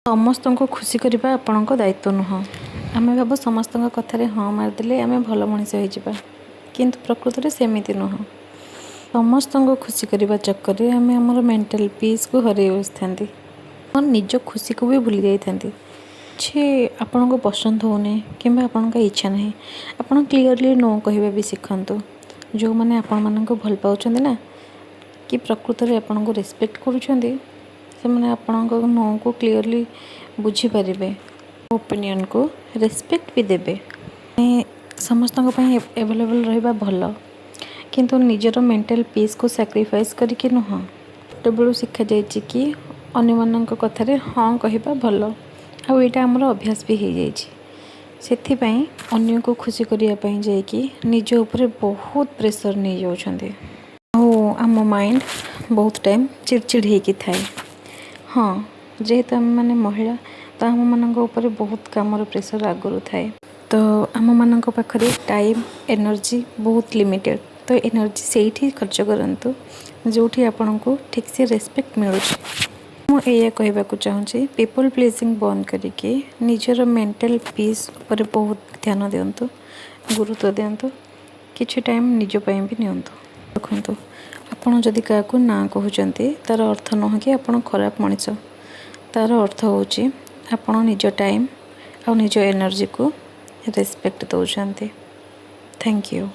समस्त को खुशी करने आपण दायित्व नुह। आम भाव समस्त कथार हाँ मारिदे आम भल मनीष हो किंतु प्रकृत में सेमती नुह। समस्त को खुशी करने चक्कर में आम आम मेंटल पीस को हर बसि और निज खुशी को भी भूली जाती। छे आपण को पसंद होने कि आपण का इच्छा ना आप क्लीयरली नो कह भी शिखतु। जो मैंने आपण मान भल पाँच ना कि प्रकृत में आपण को रेस्पेक्ट करुँच से मैंने आपण नो को क्लीयरली बुझीपारे ओपिनियन को रेस्पेक्ट भी देवे। समस्त एवेलेबल रहा भल किंतु निजर मेंटल पीस को सैक्रिफाइस करके नुह। बेलू शिखा जाइए कि अन्य मान कथार हाँ कहवा भल आईटा आमर अभ्यास भी हो जाए। अन्य को खुशी करने जाकि निज उपर बहुत प्रेशर नहीं जाऊँच आम माइंड बहुत टाइम चिड़चिड़ होकी थाए। हाँ जेहेतु आम मैंने महिला तो आम मान बहुत काम प्रेशर आगुरी थाए तो आम मान पाखे टाइम एनर्जी बहुत लिमिटेड। तो एनर्जी से खर्च करूँ जो आपण को ठीक से रेस्पेक्ट मिलूँ। मुझे कहवा चाहूँगी पीपल प्लीजिंग बंद करके निजर मेंटल पीस पर बहुत ध्यान दिंतु गुरुत्व दिंतु किसी टाइम निजपाई भी नियंतु। देखो आपड़ जदि क्या ना कहते तार अर्थ नुह कि आप खराब मनीष। तार अर्थ होची आपड़ निज टाइम और निज एनर्जी को रेस्पेक्ट दौरान। Thank you.